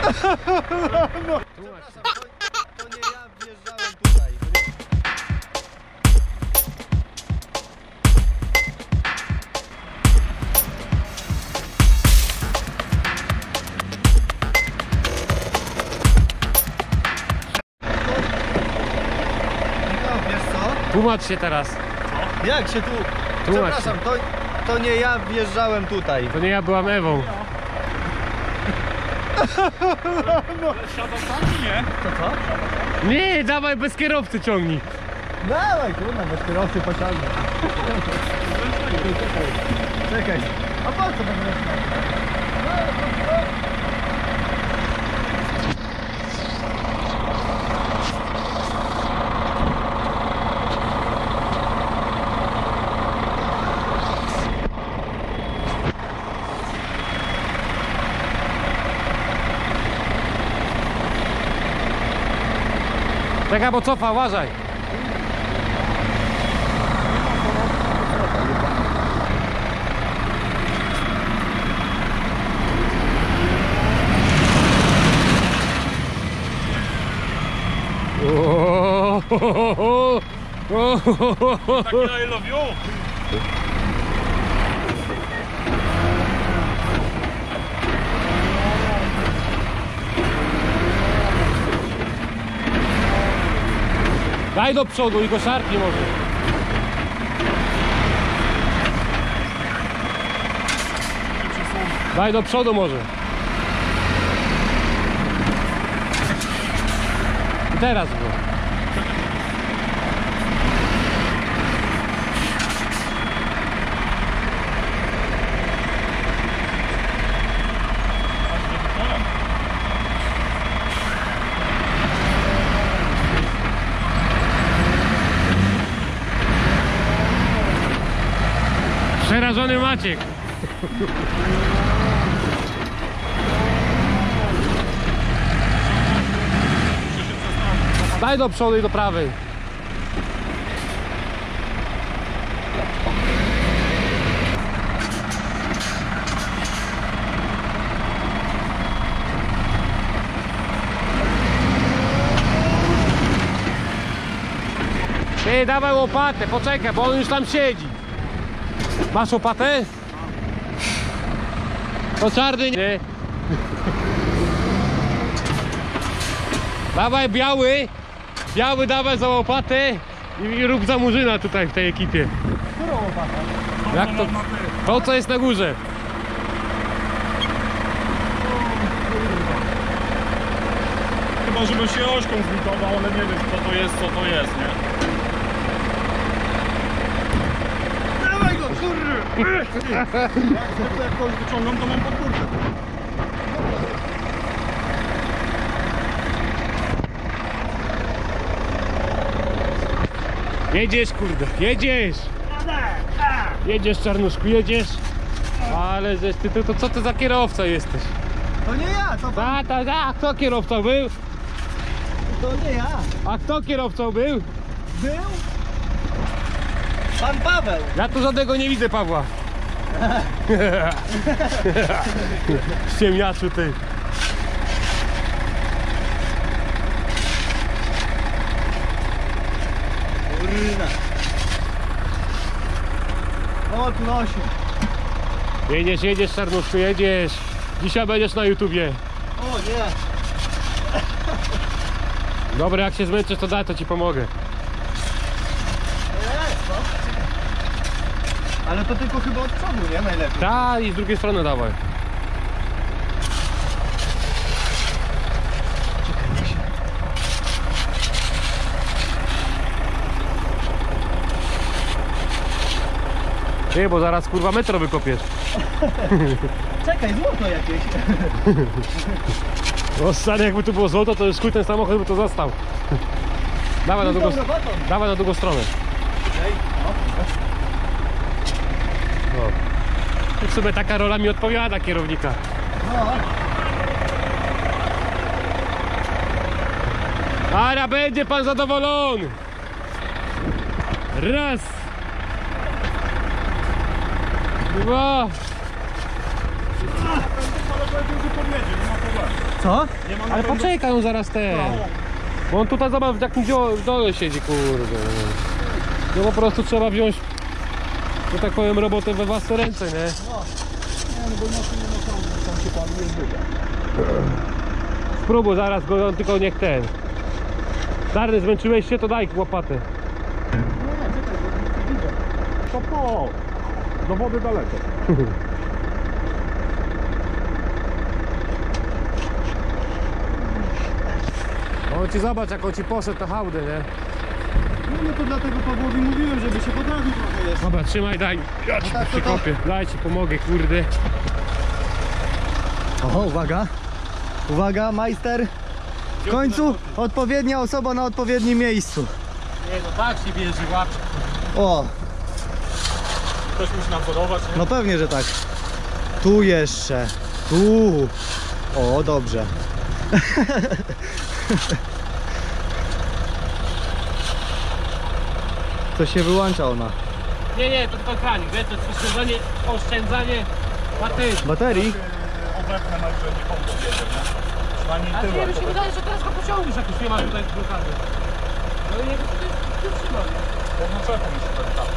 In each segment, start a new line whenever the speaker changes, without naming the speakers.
No. Przepraszam, to nie ja wjeżdżałem tutaj. Wiesz co?
Tłumacz się teraz.
Jak się tu...
Tłumacz się.
Przepraszam, to nie ja wjeżdżałem tutaj.
To nie ja byłam Ewą.
No. Siada sam, nie?
Co?
Nie, dawaj bez kierowcy ciągnij.
Dawaj, kurwa, bez kierowcy pociągnę. Czekaj. A po co będę
Czekaj, bo cofa, uważaj.
Taki I love you.
Daj do przodu i go szarpnij może. Daj do przodu może. I teraz go. Przerażony Maciek. Daj do przodu i do prawej. Ty, dawaj łopatę, poczekaj, bo on już tam siedzi. Masz łopatę? To czarny nie. Dawaj biały. Biały dawaj za łopatę i rób za murzyna tutaj w tej ekipie.
Którą łopatę?
Jak to? To co jest na górze.
Chyba żeby się ośką zbitował, ale nie wiem co to jest, nie?
Dawaj go, kurry!
Jak kogoś wyciągam, to mam podwórkę.
Jedziesz, kurde, jedziesz! Jedziesz, Czarnuszku, jedziesz! Ale żeś ty, to co ty za kierowca jesteś?
To nie ja, to pan...
A kto kierowcą był?
To nie ja.
A kto kierowcą był?
Był? Pan Paweł.
Ja tu żadnego nie widzę, Pawła. Ściemniaczu ty.
Kurna. O, tu nosi.
Jedziesz, Czarnuszku, jedziesz. Dzisiaj będziesz na YouTubie.
O nie.
Dobra, jak się zmęczysz, to daj, to ci pomogę.
Co? Ale to tylko chyba od przodu, nie? Najlepiej.
Ta i z drugiej strony dawaj. Ty, bo zaraz kurwa metro wykopiesz.
Czekaj, złoto jakieś.
O stary, jakby tu było złoto, to już chuj ten samochód by to został. Dawaj na drugą, dawaj na drugą stronę. No. I w sumie taka rola mi odpowiada, kierownika.
No.
Ara, będzie pan zadowolony. Raz. Dwa.
Ale będzie, że podjedzie, nie ma problemu.
Co?
Nie ma
Ale
napędu.
poczekaj, on zaraz ten. Bo on tutaj zobacz w jakim w dole siedzi, kurde. No po prostu trzeba wziąć, że tak powiem, robotę we własne ręce, nie? Spróbuj zaraz go, tylko niech ten. Czarny, zmęczyłeś się, to daj łopatę.
To po. Do wody daleko.
O ci zobacz, jak on ci poszedł na hałdę, nie?
No to dlatego Pawłowi mówiłem, żeby się poprawił trochę jeszcze.
Dobra, trzymaj, daj. Ja ci
tak, to
przykopię. Daj ci pomogę, kurde.
Oho, uwaga. Uwaga, majster. W końcu odpowiednia osoba na odpowiednim miejscu.
Nie no, tak się bierze, łapie.
O,
Ktoś musi nadzorować, nie?
no pewnie, że tak. Tu jeszcze. Tu. O, dobrze. Coś się wyłącza ona.
Nie, to tylko kranik, wiesz, to jest oszczędzanie baterii.
Baterii?
Obecne na górze nie pomogą, nie? Przynajmniej
Ale
tyle.
nie, mi się wydaje, że teraz go pociągniesz, jak już nie ma tutaj blokady. No i niego tutaj trzyma, nie?
Bo czepą mi się tak tak.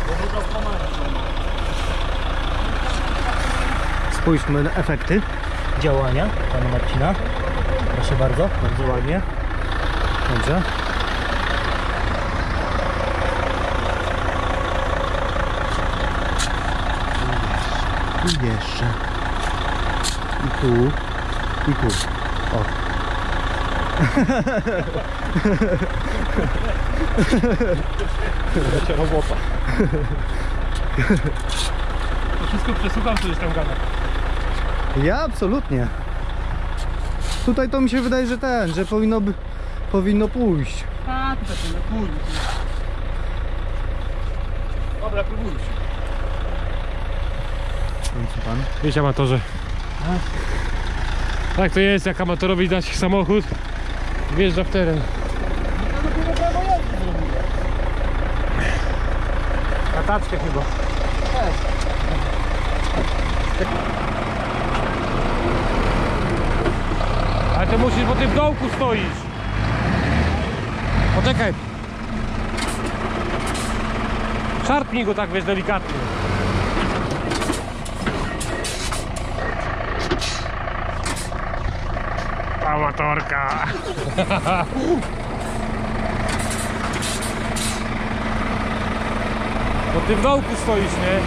Bo druga strona jest.
Spójrzmy na efekty działania pana Marcina. Proszę bardzo, bardzo ładnie. Dobrze. I jeszcze. I tu. I tu. O.
Wiecie, robota.
To wszystko przesuwam, co już tam gada.
Ja absolutnie. Tutaj to mi się wydaje, że że powinno pójść.
A, tutaj się pójdzie. Dobra, próbujcie.
Co pan?
Wiecie, amatorze. Tak to jest, jak amatorowi dać samochód, wjeżdża w teren. Na taczkę chyba. Ale ty musisz, bo ty w dołku stoisz. Poczekaj. Szarpnij go tak, wiesz, delikatnie. Amatorka. Bo ty w dołku stoisz, nie?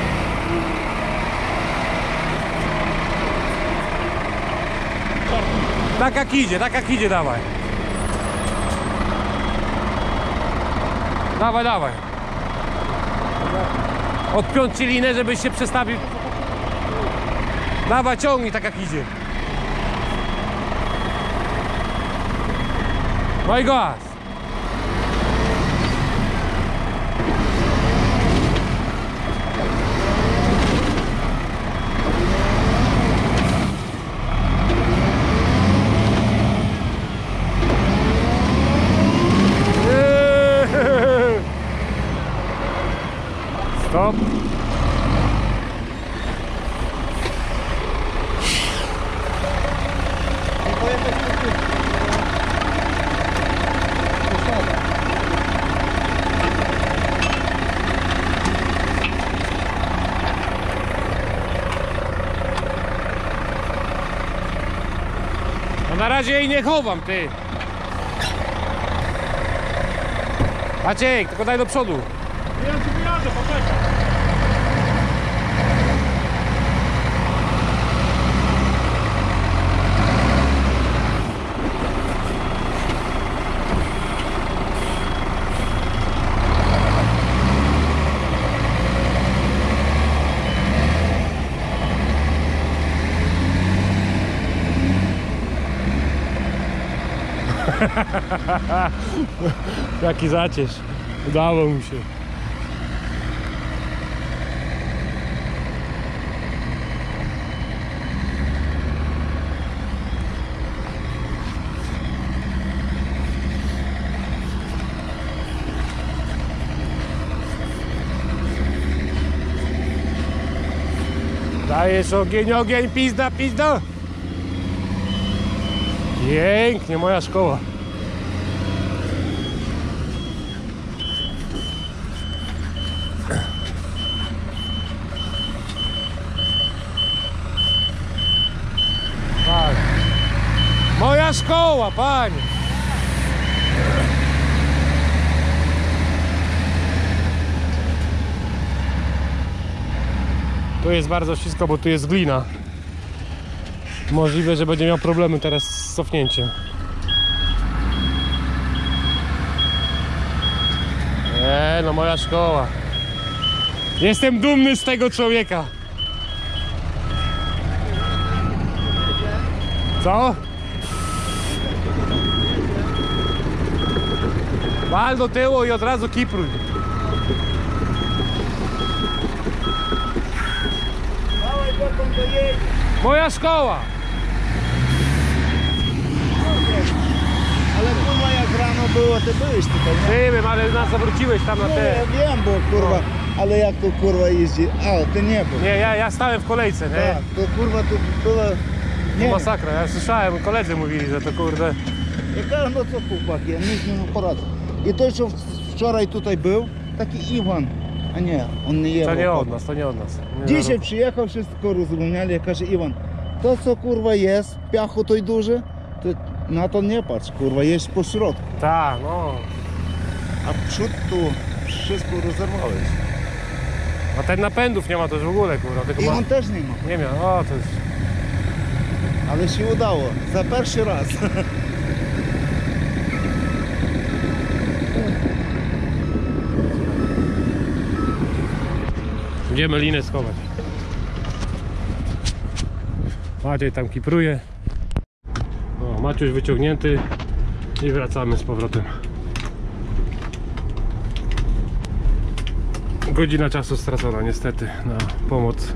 Tak jak idzie, dawaj. Dawaj. Odpiąć ci linę, żebyś się przestawił. Dawaj, ciągnij tak jak idzie. No i gaz. Stop. No na razie jej nie chowam, ty. Maciek, tylko daj do przodu.
Ja ci wyjadę, poczekaj.
Jaki zaciesz. Udało mu się. Dajesz ogień, ogień, pizda, pizda. Pięknie, moja szkoła. Tak. Moja szkoła, panie. Tu jest bardzo ślisko, bo tu jest glina. Możliwe, że będzie miał problemy teraz z cofnięciem. No moja szkoła. Jestem dumny z tego człowieka. Co? Wal do tyłu i od razu kipruj. Moja szkoła!
Ale kurwa jak rano było, ty byłeś tutaj, nie?
Nie wiem, ale nas zawróciłeś tam na
Nie,
te...
ja wiem, bo kurwa, ale jak to kurwa jeździ? A, ty nie był.
Nie, ja stałem w kolejce, nie?
Tak, to kurwa tu była... Nie,
Masakra, ja słyszałem, koledzy mówili, że to kurde...
ja кажу, no co chłopaki, ja nic nie poradzę. I to, co wczoraj tutaj był, taki Iwan, a nie, on nie jebał.
To nie od nas, to nie od nas. Nie
Dzisiaj przyjechał, wszystko rozumieli, ja кажу, Iwan, to co kurwa jest, piachu той duży, to na to nie patrz, kurwa, jest po środku.
Tak, no.
A przód tu wszystko rozerwałeś.
A ten napędów nie ma też w ogóle, kurwa. Tylko
I
ma...
on też nie ma,
Nie miał, o to jest...
ale się udało, za pierwszy raz.
Idziemy linę schować. Maciej tam kipruje. O, Maciuś wyciągnięty i wracamy z powrotem. Godzina czasu stracona niestety na pomoc